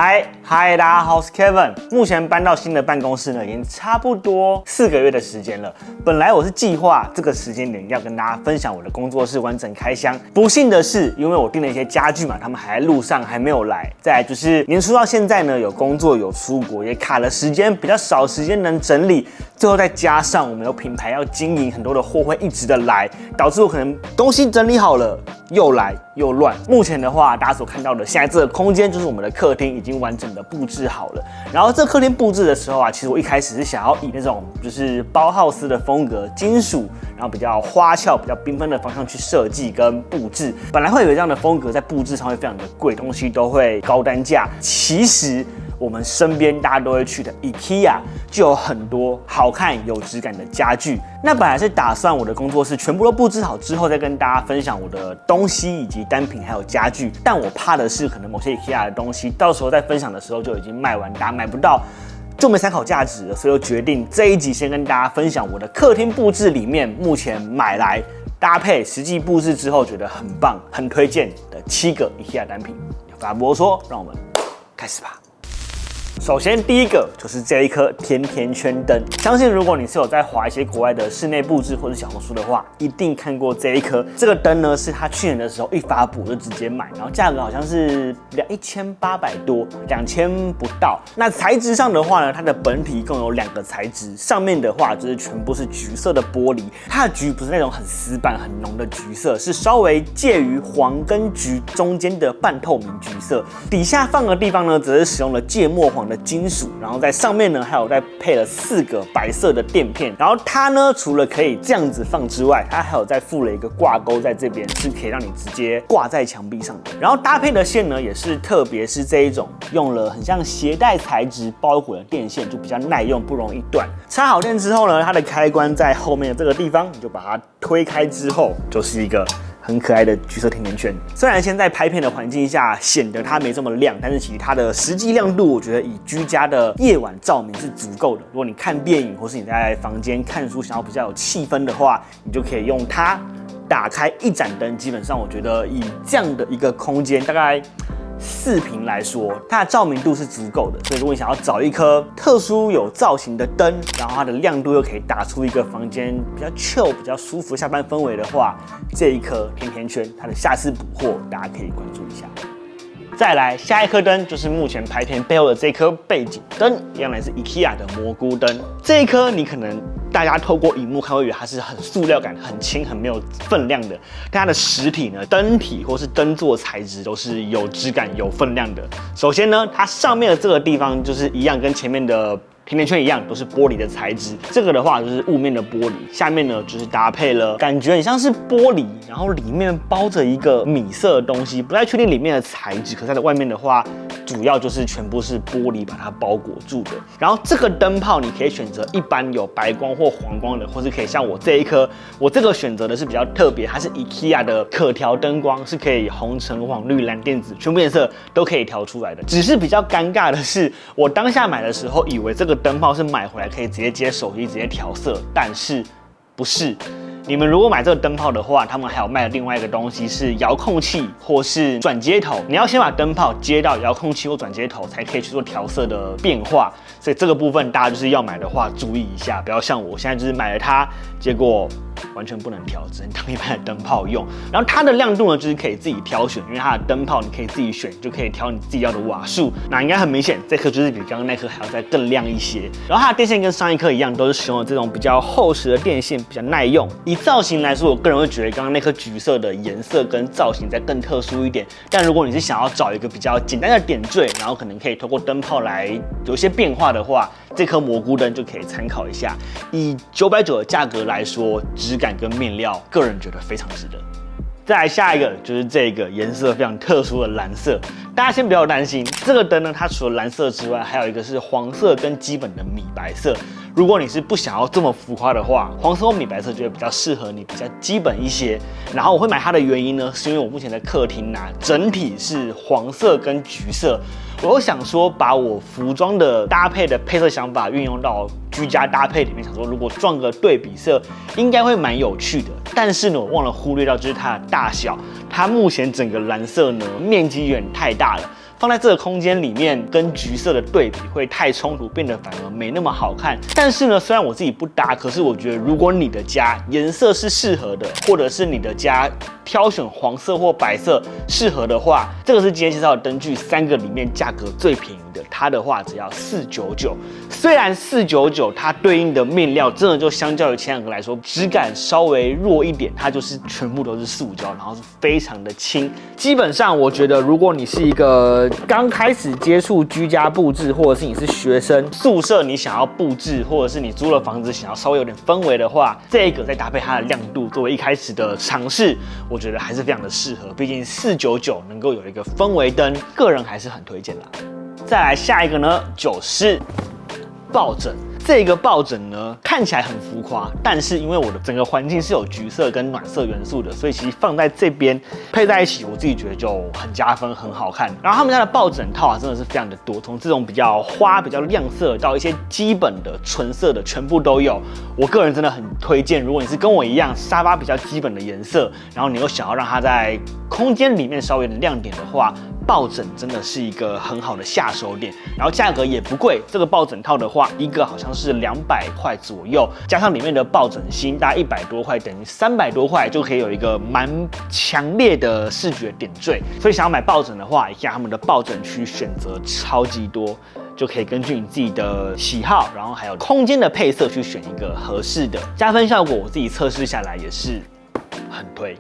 嗨，大家好，我是 Kevin。目前搬到新的办公室呢，已经差不多4个月的时间了。本来我是计划这个时间点要跟大家分享我的工作室完整开箱，不幸的是，因为我订了一些家具嘛，他们还在路上，还没有来。再来就是年初到现在呢，有工作有出国，也卡了时间，比较少时间能整理。最后再加上我们有品牌要经营，很多的货会一直的来，导致我可能东西整理好了又来又乱。目前的话，大家所看到的现在这个空间就是我们的客厅，已经完整的布置好了。然后这客厅布置的时候啊，其实我一开始是想要以那种就是包浩斯的风格，金属，然后比较花俏、比较缤纷的方向去设计跟布置。本来会有这样的风格，在布置上会非常的贵，东西都会高单价。其实我们身边大家都会去的 IKEA 就有很多好看有质感的家具。那本来是打算我的工作室全部都布置好之后，再跟大家分享我的东西以及单品还有家具。但我怕的是，可能某些 IKEA 的东西到时候在分享的时候就已经卖完，大家买不到，就没参考价值了。所以我决定这一集先跟大家分享我的客厅布置里面目前买来搭配实际布置之后觉得很棒、很推荐的7个 IKEA 单品。废话不多说，让我们开始吧。首先，第一个就是这一颗甜甜圈灯。相信如果你是有在滑一些国外的室内布置或者小红书的话，一定看过这一颗。这个灯呢，是它去年的时候一发布就直接买，然后价格好像是1800多，2000不到。那材质上的话呢，它的本体共有2个材质，上面的话就是全部是橘色的玻璃，它的橘不是那种很死板很浓的橘色，是稍微介于黄跟橘中间的半透明橘色。底下放的地方呢，则是使用了芥末黄的金属，然后在上面呢还有再配了4个白色的垫片，然后它呢除了可以这样子放之外，它还有再附了一个挂钩在这边，是可以让你直接挂在墙壁上的。然后搭配的线呢也是特别是这一种用了很像鞋带材质包裹的电线，就比较耐用，不容易断。插好电之后呢，它的开关在后面的这个地方，你就把它推开之后，就是一个很可爱的橘色甜甜圈。虽然现在拍片的环境下显得它没这么亮，但是其实它的实际亮度，我觉得以居家的夜晚照明是足够的。如果你看电影或是你在房间看书，想要比较有气氛的话，你就可以用它打开一盏灯。基本上我觉得以这样的一个空间，大概4坪来说，它的照明度是足够的。所以如果你想要找一颗特殊有造型的灯，然后它的亮度又可以打出一个房间比较 chill、比较舒服的下班氛围的话，这一颗甜甜圈它的下次补货大家可以关注一下。再来，下一颗灯就是目前拍片背后的这颗背景灯，一样来自 IKEA 的蘑菇灯。这一颗你可能大家透过荧幕看会以为它是很塑料感、很轻、很没有分量的，但它的实体呢，灯体或是灯座材质都是有质感、有分量的。首先呢，它上面的这个地方就是一样，跟前面的甜甜圈一样，都是玻璃的材质。这个的话就是雾面的玻璃，下面呢就是搭配了感觉很像是玻璃，然后里面包着一个米色的东西，不太确定里面的材质。可是它的外面的话，主要就是全部是玻璃把它包裹住的。然后这个灯泡你可以选择一般有白光或黄光的，或是可以像我这一颗，我这个选择的是比较特别，它是 IKEA 的可调灯光，是可以红橙黄绿蓝靛紫全部颜色都可以调出来的。只是比较尴尬的是，我当下买的时候以为这个灯泡是买回来可以直接接手机直接调色，但是不是。你们如果买这个灯泡的话，他们还有卖的另外一个东西是遥控器或是转接头，你要先把灯泡接到遥控器或转接头，才可以去做调色的变化。所以这个部分大家就是要买的话注意一下，不要像我现在就是买了它，结果完全不能调，只能当一般的灯泡用。然后它的亮度呢，就是可以自己挑选，因为它的灯泡你可以自己选，就可以调你自己要的瓦数。那应该很明显，这颗就是比刚刚那颗还要再更亮一些。然后它的电线跟上一颗一样，都是使用了这种比较厚实的电线，比较耐用。以造型来说，我个人会觉得刚刚那颗橘色的颜色跟造型再更特殊一点。但如果你是想要找一个比较简单的点缀，然后可能可以透过灯泡来有一些变化的话，这颗蘑菇灯就可以参考一下。以990的价格来说，质感跟面料，个人觉得非常值得。再来下一个就是这个颜色非常特殊的蓝色，大家先不要担心，这个灯呢，它除了蓝色之外，还有一个是黄色跟基本的米白色。如果你是不想要这么浮夸的话，黄色或米白色就会比较适合你，比较基本一些。然后我会买它的原因呢，是因为我目前的客厅啊，整体是黄色跟橘色。我想说，把我服装的搭配的配色想法运用到居家搭配里面，想说如果撞个对比色，应该会蛮有趣的。但是呢，我忘了忽略到就是它的大小，它目前整个蓝色呢面积有点太大了。放在这个空间里面，跟橘色的对比会太冲突，变得反而没那么好看。但是呢，虽然我自己不搭，可是我觉得如果你的家颜色是适合的，或者是你的家挑选黄色或白色适合的话，这个是今天介绍的灯具3个里面价格最便宜的，它的话只要499。虽然499它对应的面料真的就相较于前2个来说质感稍微弱一点，它就是全部都是塑胶，然后是非常的轻。基本上我觉得如果你是一个刚开始接触居家布置，或者是你是学生宿舍你想要布置，或者是你租了房子想要稍微有点氛围的话，这个再搭配它的亮度作为一开始的尝试，我觉得还是非常的适合。毕竟499能够有一个氛围灯，个人还是很推荐啦。再来下一个呢，就是抱枕。这个抱枕呢看起来很浮夸，但是因为我的整个环境是有橘色跟暖色元素的，所以其实放在这边配在一起，我自己觉得就很加分，很好看。然后他们家的抱枕套真的是非常的多，从这种比较花、比较亮色到一些基本的纯色的，全部都有。我个人真的很推荐，如果你是跟我一样沙发比较基本的颜色，然后你又想要让它在空间里面稍微有点亮点的话，抱枕真的是一个很好的下手点，然后价格也不贵。这个抱枕套的话，一个好像是200块左右，加上里面的抱枕芯，大概100多块，等于300多块就可以有一个蛮强烈的视觉点缀。所以想要买抱枕的话，像他们的抱枕区选择超级多，就可以根据你自己的喜好，然后还有空间的配色去选一个合适的。加分效果我自己测试下来也是很推。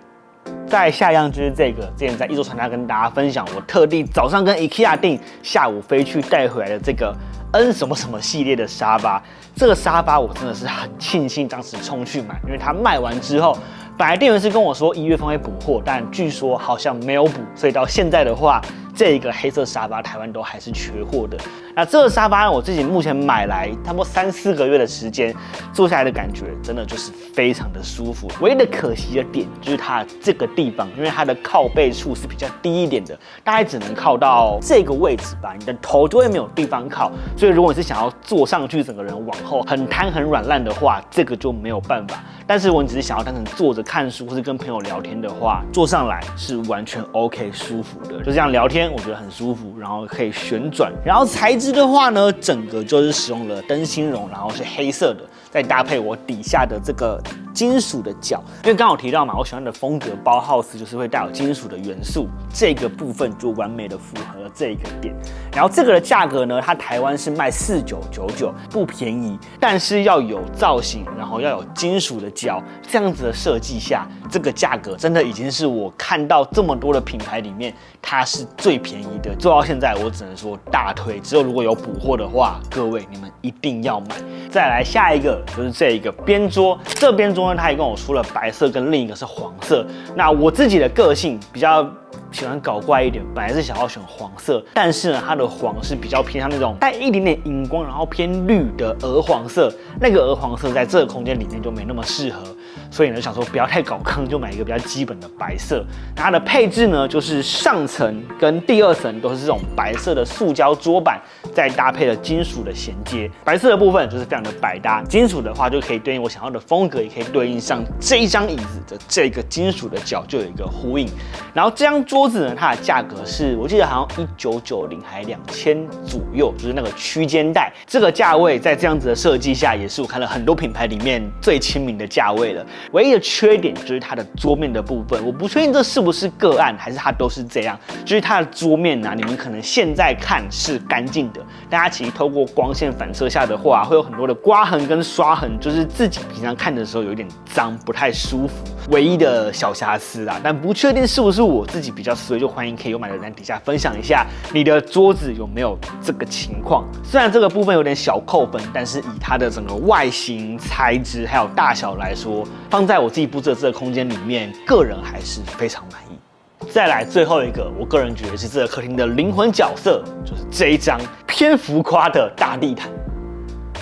再下一样就是这个，之前在一周传达跟大家分享，我特地早上跟 IKEA 订，下午飞去带回来的这个 N 什么什么系列的沙发。这个沙发我真的是很庆幸当时冲去买，因为它卖完之后，本来店员是跟我说1月份会补货，但据说好像没有补，所以到现在的话，这个黑色沙发台湾都还是缺货的。那这个沙发呢，我自己目前买来差不多3、4个月的时间，坐下来的感觉真的就是非常的舒服。唯一的可惜的点就是它这个地方，因为它的靠背处是比较低一点的，大概只能靠到这个位置吧，你的头就会没有地方靠。所以如果你是想要坐上去，整个人往后很瘫很软烂的话，这个就没有办法。但是如果你只是想要单纯坐着看书或是跟朋友聊天的话，坐上来是完全 OK 舒服的。就这样聊天，我觉得很舒服，然后可以旋转。然后材质的话呢，整个就是使用了灯芯绒，然后是黑色的，再搭配我底下的这个金属的脚，因为刚好提到嘛，我喜欢的风格包 house 就是会带有金属的元素，这个部分就完美的符合了这一个点。然后这个的价格呢，它台湾是卖4999，不便宜，但是要有造型，然后要有金属的脚，这样子的设计下，这个价格真的已经是我看到这么多的品牌里面，它是最便宜的。做到现在，我只能说大推。只有如果有补货的话，各位你们一定要买。再来下一个就是这一个边桌，这边桌呢，它也跟我出了白色跟另一个是黄色。那我自己的个性比较喜欢搞怪一点，本来是想要选黄色，但是呢，它的黄是比较偏向那种带一点点荧光，然后偏绿的鹅黄色。那个鹅黄色在这个空间里面就没那么适合，所以呢，想说不要太搞坑，就买一个比较基本的白色。那它的配置呢，就是上层跟第2层都是这种白色的塑胶桌板，再搭配了金属的衔接。白色的部分就是非常的百搭，金属的话就可以对应我想要的风格，也可以对应上这一张椅子的这个金属的脚就有一个呼应。然后这张桌子呢，它的价格是我记得好像1990还2000左右，就是那个区间带。这个价位在这样子的设计下，也是我看了很多品牌里面最亲民的价位了。唯一的缺点就是它的桌面的部分，我不确定这是不是个案，还是它都是这样。就是它的桌面啊，你们可能现在看是干净的，但它其实透过光线反射下的话，会有很多的刮痕跟刷痕，就是自己平常看的时候有点脏，不太舒服。唯一的小瑕疵啦，但不确定是不是我自己比较衰，就欢迎可以有买的人底下分享一下你的桌子有没有这个情况。虽然这个部分有点小扣分，但是以它的整个外形、材质还有大小来说，放在我自己布置的这个空间里面，个人还是非常满意。再来最后一个，我个人觉得是这个客厅的灵魂角色，就是这一张偏浮夸的大地毯。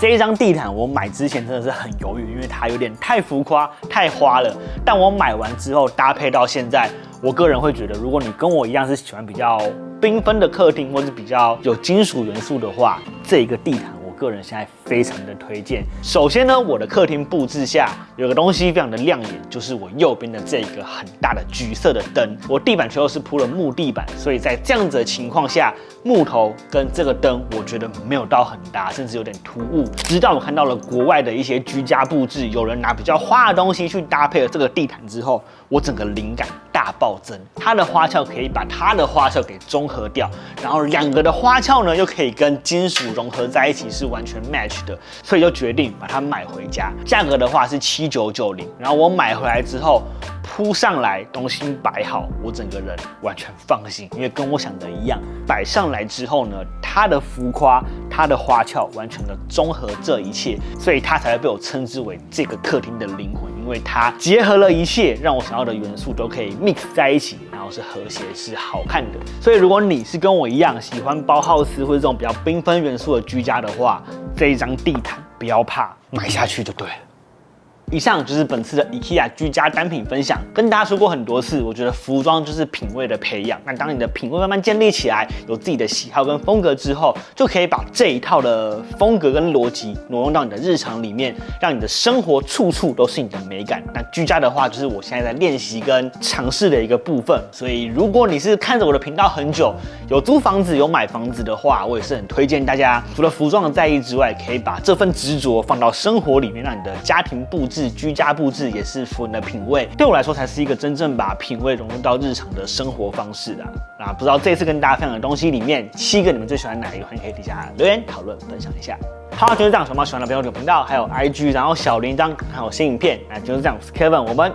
这一张地毯我买之前真的是很犹豫，因为它有点太浮夸、太花了。但我买完之后搭配到现在，我个人会觉得，如果你跟我一样是喜欢比较缤纷的客厅，或是比较有金属元素的话，这一个地毯我个人现在非常的推荐。首先呢，我的客厅布置下有个东西非常的亮眼，就是我右边的这个很大的橘色的灯。我地板全都是铺了木地板，所以在这样子的情况下，木头跟这个灯，我觉得没有到很搭，甚至有点突兀。直到我看到了国外的一些居家布置，有人拿比较花的东西去搭配了这个地毯之后，我整个灵感大暴增。它的花俏可以把它的花俏给中和掉，然后两个的花俏呢又可以跟金属融合在一起，是完全 match 的，所以就决定把它买回家。价格的话是7990，然后我买回来之后铺上来，东西摆好，我整个人完全放心，因为跟我想的一样，摆上来之后呢，它的浮夸、它的花俏，完全的综合这一切，所以它才会被我称之为这个客厅的灵魂，因为它结合了一切让我想要的元素都可以 mix 在一起，然后是和谐、是好看的。所以如果你是跟我一样喜欢包浩斯或者这种比较缤纷元素的居家的话，这一张地毯不要怕，买下去就对了。以上就是本次的 IKEA 居家单品分享，跟大家说过很多次，我觉得服装就是品味的培养。那当你的品味慢慢建立起来，有自己的喜好跟风格之后，就可以把这一套的风格跟逻辑挪用到你的日常里面，让你的生活处处都是你的美感。那居家的话，就是我现在在练习跟尝试的一个部分。所以如果你是看着我的频道很久，有租房子有买房子的话，我也是很推荐大家，除了服装的在意之外，可以把这份执着放到生活里面，让你的家庭布置、居家布置也是符合你的品味。对我来说，才是一个真正把品味融入到日常的生活方式的。那不知道这次跟大家分享的东西里面，7个你们最喜欢哪一个？欢迎可以底下留言讨论分享一下。好，就是这样，喜欢的朋友点频道，还有 IG， 然后小铃铛，还有新影片。那就是这样，我是 Kevin， 我们